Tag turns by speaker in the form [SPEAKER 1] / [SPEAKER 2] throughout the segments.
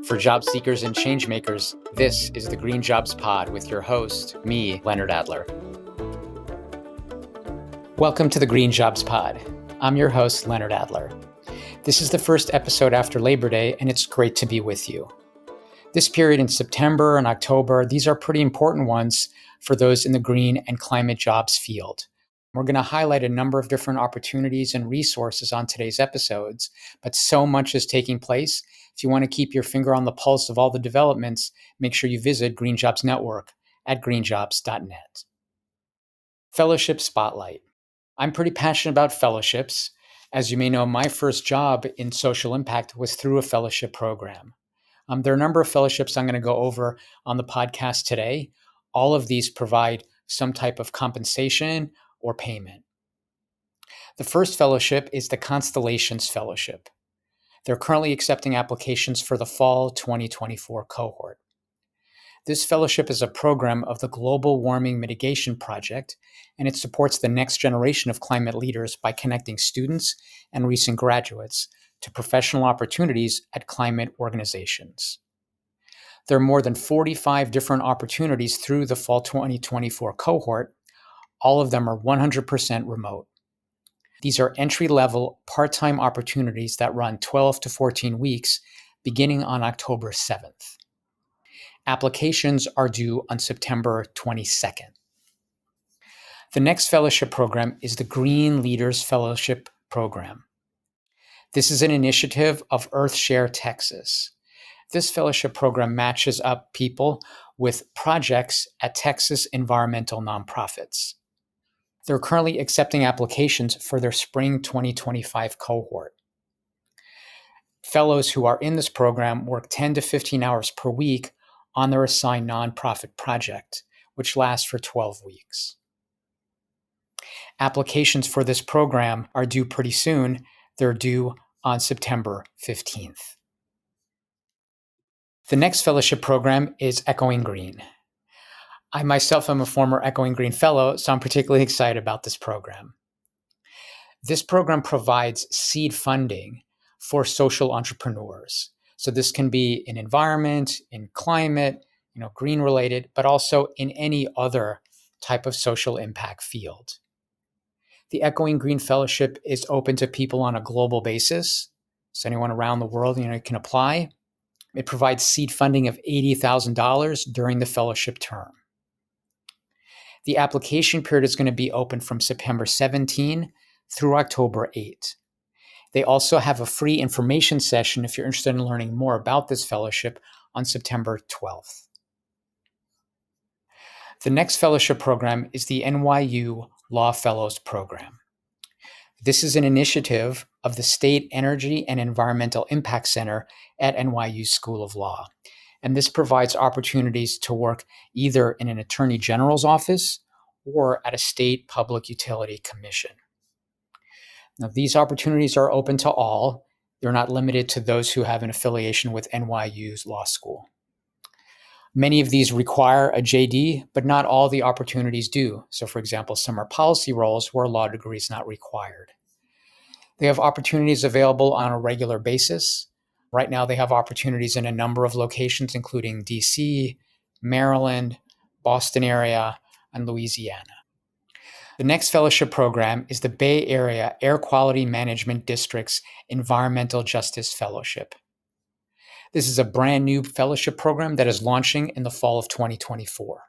[SPEAKER 1] For job seekers and changemakers, this is the Green Jobs Pod with your host, me, Leonard Adler. Welcome to the Green Jobs Pod. I'm your host, Leonard Adler. This is the first episode after Labor Day, and it's great to be with you. This period in September and October, these are pretty important ones for those in the green and climate jobs field. We're going to highlight a number of different opportunities and resources on today's episodes, but so much is taking place. If you want to keep your finger on the pulse of all the developments, make sure you visit Green Jobs Network at greenjobs.net. Fellowship Spotlight. I'm pretty passionate about fellowships. As you may know, my first job in social impact was through a fellowship program. There are a number of fellowships I'm going to go over on the podcast today. All of these provide some type of compensation or payment. The first fellowship is the Constellations Fellowship. They're currently accepting applications for the fall 2024 cohort. This fellowship is a program of the Global Warming Mitigation Project, and it supports the next generation of climate leaders by connecting students and recent graduates to professional opportunities at climate organizations. There are more than 45 different opportunities through the fall 2024 cohort. All of them are 100% remote. These are entry-level, part-time opportunities that run 12 to 14 weeks, beginning on October 7th. Applications are due on September 22nd. The next fellowship program is the Green Leaders Fellowship Program. This is an initiative of EarthShare Texas. This fellowship program matches up people with projects at Texas environmental nonprofits. They're currently accepting applications for their spring 2025 cohort. Fellows who are in this program work 10 to 15 hours per week on their assigned nonprofit project, which lasts for 12 weeks. Applications for this program are due pretty soon. They're due on September 15th. The next fellowship program is Echoing Green. I myself am a former Echoing Green fellow, so I'm particularly excited about this program. This program provides seed funding for social entrepreneurs. So this can be in environment, in climate, green related, but also in any other type of social impact field. The Echoing Green Fellowship is open to people on a global basis. So anyone around the world, can apply. It provides seed funding of $80,000 during the fellowship term. The application period is going to be open from September 17 through October 8. They also have a free information session if you're interested in learning more about this fellowship on September 12th. The next fellowship program is the NYU Law Fellows Program. This is an initiative of the State Energy and Environmental Impact Center at NYU School of Law. And this provides opportunities to work either in an attorney general's office or at a state public utility commission. Now, these opportunities are open to all. They're not limited to those who have an affiliation with NYU's law school. Many of these require a JD, but not all the opportunities do. So, for example, some are policy roles where a law degree is not required. They have opportunities available on a regular basis. Right now, they have opportunities in a number of locations, including DC, Maryland, Boston area, and Louisiana. The next fellowship program is the Bay Area Air Quality Management District's Environmental Justice Fellowship. This is a brand new fellowship program that is launching in the fall of 2024.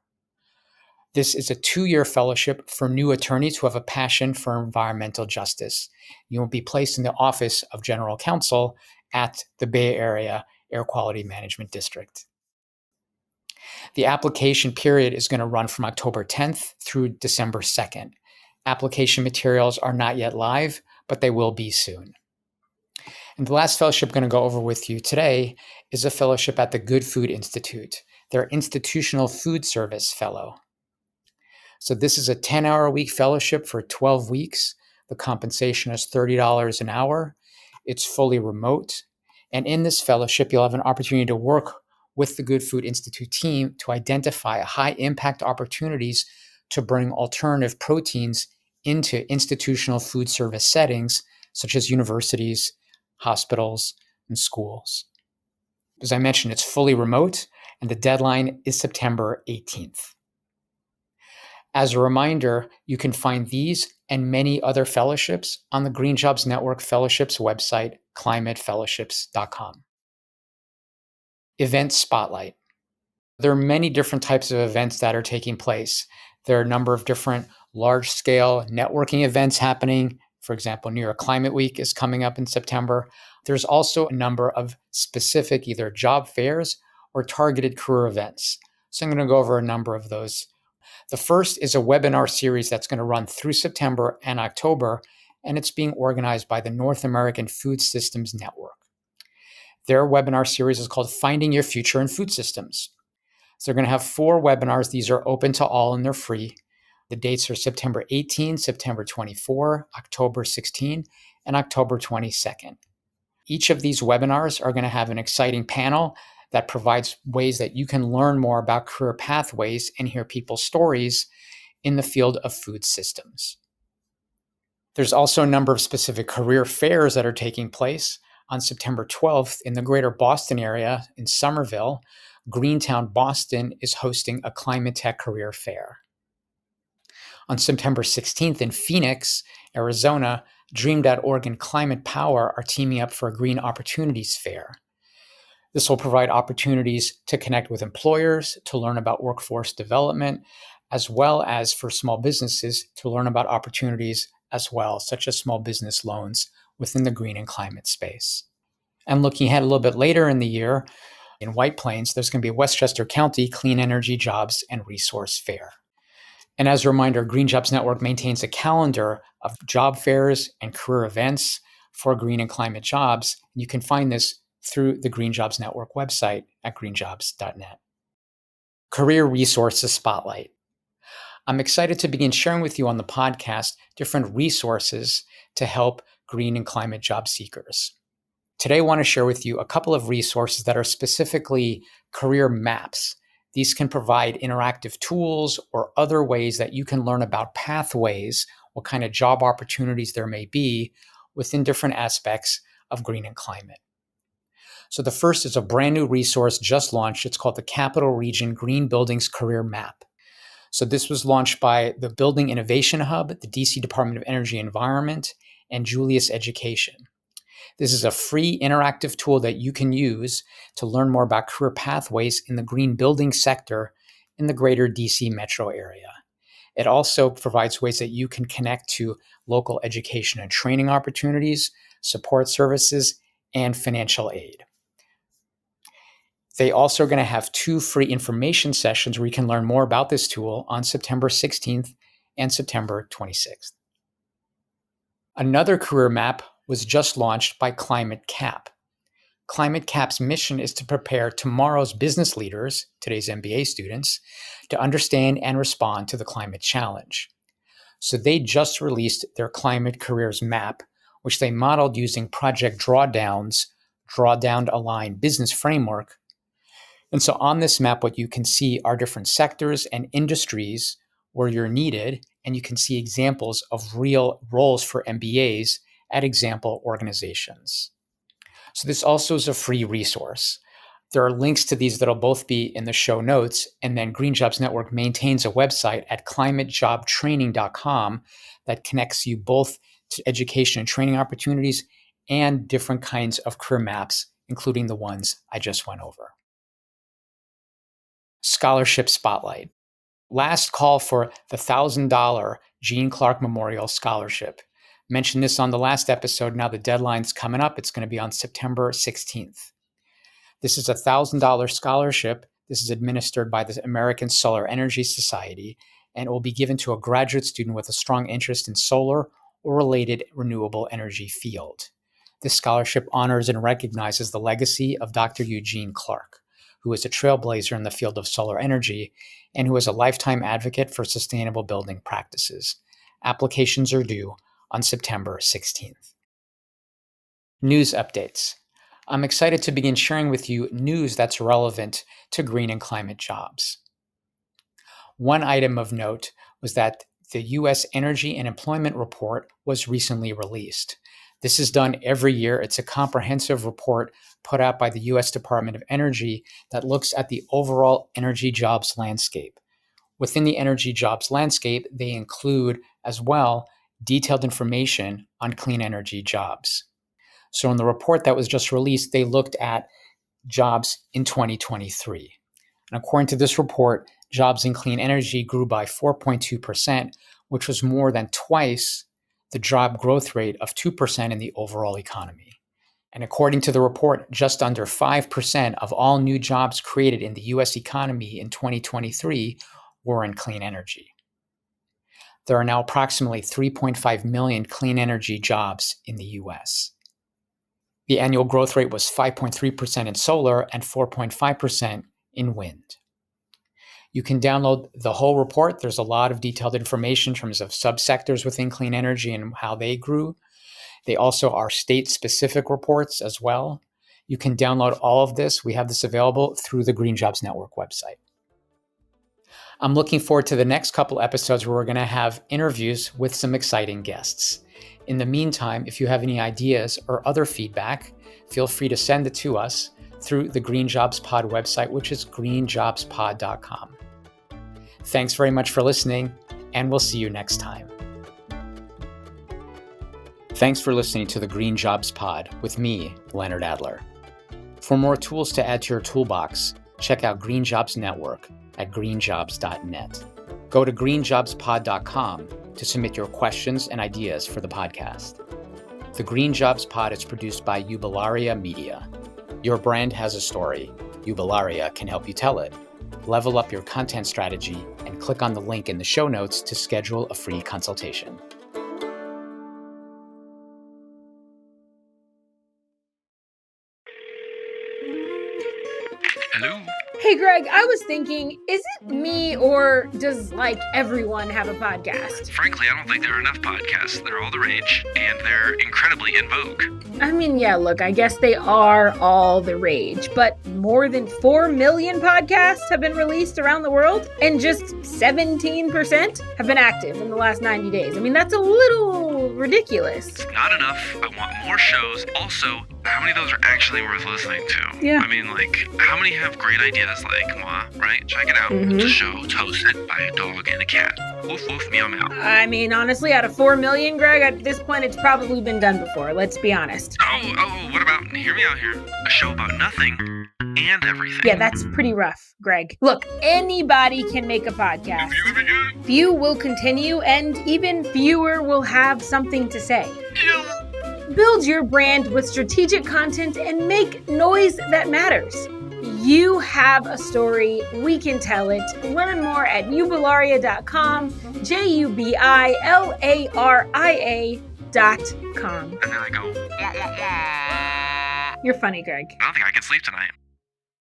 [SPEAKER 1] This is a 2-year fellowship for new attorneys who have a passion for environmental justice. You will be placed in the Office of General Counsel at the Bay Area Air Quality Management District. The application period is going to run from October 10th through December 2nd. Application materials are not yet live, but they will be soon. And the last fellowship I'm going to go over with you today is a fellowship at the Good Food Institute. They're Institutional Food Service Fellow. So this is a 10-hour-a-week fellowship for 12 weeks. The compensation is $30 an hour. It's fully remote. And in this fellowship, you'll have an opportunity to work with the Good Food Institute team to identify high-impact opportunities to bring alternative proteins into institutional food service settings, such as universities, hospitals, and schools. As I mentioned, it's fully remote, and the deadline is September 18th. As a reminder, you can find these and many other fellowships on the Green Jobs Network Fellowships website, climatefellowships.com. Event Spotlight. There are many different types of events that are taking place. There are a number of different large-scale networking events happening. For example, New York Climate Week is coming up in September. There's also a number of specific either job fairs or targeted career events. So I'm going to go over a number of those. The first is a webinar series that's going to run through September and October, and it's being organized by the North American Food Systems Network. Their webinar series is called Finding Your Future in Food Systems. So they're going to have 4 webinars. These are open to all and they're free. The dates are September 18, September 24, October 16, and October 22nd. Each of these webinars are going to have an exciting panel that provides ways that you can learn more about career pathways and hear people's stories in the field of food systems. There's also a number of specific career fairs that are taking place. On September 12th, in the greater Boston area in Somerville, Greentown, Boston is hosting a Climate Tech Career Fair. On September 16th in Phoenix, Arizona, Dream.org and Climate Power are teaming up for a Green Opportunities Fair. This will provide opportunities to connect with employers, to learn about workforce development, as well as for small businesses to learn about opportunities as well, such as small business loans within the green and climate space. And looking ahead a little bit later in the year, in White Plains, there's going to be a Westchester County Clean Energy Jobs and Resource Fair. And as a reminder, Green Jobs Network maintains a calendar of job fairs and career events for green and climate jobs. You can find this through the Green Jobs Network website at greenjobs.net. Career Resources Spotlight. I'm excited to begin sharing with you on the podcast different resources to help green and climate job seekers. Today, I want to share with you a couple of resources that are specifically career maps. These can provide interactive tools or other ways that you can learn about pathways, what kind of job opportunities there may be within different aspects of green and climate. So the first is a brand new resource just launched. It's called the Capital Region Green Buildings Career Map. So this was launched by the Building Innovation Hub, the DC Department of Energy and Environment, and Julius Education. This is a free interactive tool that you can use to learn more about career pathways in the green building sector in the greater DC metro area. It also provides ways that you can connect to local education and training opportunities, support services, and financial aid. They also are going to have 2 free information sessions where you can learn more about this tool on September 16th and September 26th. Another career map was just launched by Climate Cap. Climate Cap's mission is to prepare tomorrow's business leaders, today's MBA students, to understand and respond to the climate challenge. So they just released their Climate Careers Map, which they modeled using Project Drawdown's Drawdown Aligned Business Framework. And so on this map, what you can see are different sectors and industries where you're needed, and you can see examples of real roles for MBAs at example organizations. So this also is a free resource. There are links to these that'll both be in the show notes, and then Green Jobs Network maintains a website at climatejobtraining.com that connects you both to education and training opportunities and different kinds of career maps, including the ones I just went over. Scholarship Spotlight. Last call for the $1,000 Gene Clark Memorial Scholarship. Mentioned this on the last episode. Now the deadline's coming up. It's going to be on September 16th. This is a $1,000 scholarship. This is administered by the American Solar Energy Society, and it will be given to a graduate student with a strong interest in solar or related renewable energy field. This scholarship honors and recognizes the legacy of Dr. Eugene Clark, who is a trailblazer in the field of solar energy and who is a lifetime advocate for sustainable building practices. Applications are due on September 16th. News updates. I'm excited to begin sharing with you news that's relevant to green and climate jobs. One item of note was that the U.S. Energy and Employment Report was recently released. This is done every year. It's a comprehensive report put out by the U.S. Department of Energy that looks at the overall energy jobs landscape. Within the energy jobs landscape, they include as well detailed information on clean energy jobs. So in the report that was just released, they looked at jobs in 2023. And according to this report, jobs in clean energy grew by 4.2%, which was more than twice the job growth rate of 2% in the overall economy. And according to the report, just under 5% of all new jobs created in the US economy in 2023 were in clean energy. There are now approximately 3.5 million clean energy jobs in the US. The annual growth rate was 5.3% in solar and 4.5% in wind. You can download the whole report. There's a lot of detailed information in terms of subsectors within clean energy and how they grew. They also are state-specific reports as well. You can download all of this. We have this available through the Green Jobs Network website. I'm looking forward to the next couple episodes where we're going to have interviews with some exciting guests. In the meantime, if you have any ideas or other feedback, feel free to send it to us through the Green Jobs Pod website, which is greenjobspod.com. Thanks very much for listening, and we'll see you next time. Thanks for listening to the Green Jobs Pod with me, Leonard Adler. For more tools to add to your toolbox, check out Green Jobs Network at greenjobs.net. Go to greenjobspod.com to submit your questions and ideas for the podcast. The Green Jobs Pod is produced by Jubilaria Media. Your brand has a story. Jubilaria can help you tell it. Level up your content strategy and click on the link in the show notes to schedule a free consultation.
[SPEAKER 2] Hello?
[SPEAKER 3] Hey, Greg, I was thinking, is it me or does, everyone have a podcast?
[SPEAKER 2] Frankly, I don't think there are enough podcasts. They're all the rage, and they're incredibly in vogue.
[SPEAKER 3] I mean, yeah, look, I guess they are all the rage, but more than 4 million podcasts have been released around the world, and just 17% have been active in the last 90 days. I mean, that's a little ridiculous.
[SPEAKER 2] It's not enough. I want more shows. Also, how many of those are actually worth listening to?
[SPEAKER 3] Yeah.
[SPEAKER 2] I mean, how many have great ideas like moi, right? Check it out.
[SPEAKER 3] Mhm.
[SPEAKER 2] It's a show hosted by a dog and a cat. Woof, woof, meow, meow.
[SPEAKER 3] I mean, honestly, out of 4 million, Greg, at this point, it's probably been done before. Let's be honest.
[SPEAKER 2] Oh, what about, hear me out here, a show about nothing and everything.
[SPEAKER 3] Yeah, that's pretty rough, Greg. Look, anybody can make a podcast. Few will continue, and even fewer will have something to say. Build your brand with strategic content and make noise that matters. You have a story, we can tell it. Learn more at jubilaria.com, JUBILARIA.com.
[SPEAKER 2] And then I go, wah, wah, wah.
[SPEAKER 3] You're funny, Greg.
[SPEAKER 2] I don't think I can sleep tonight.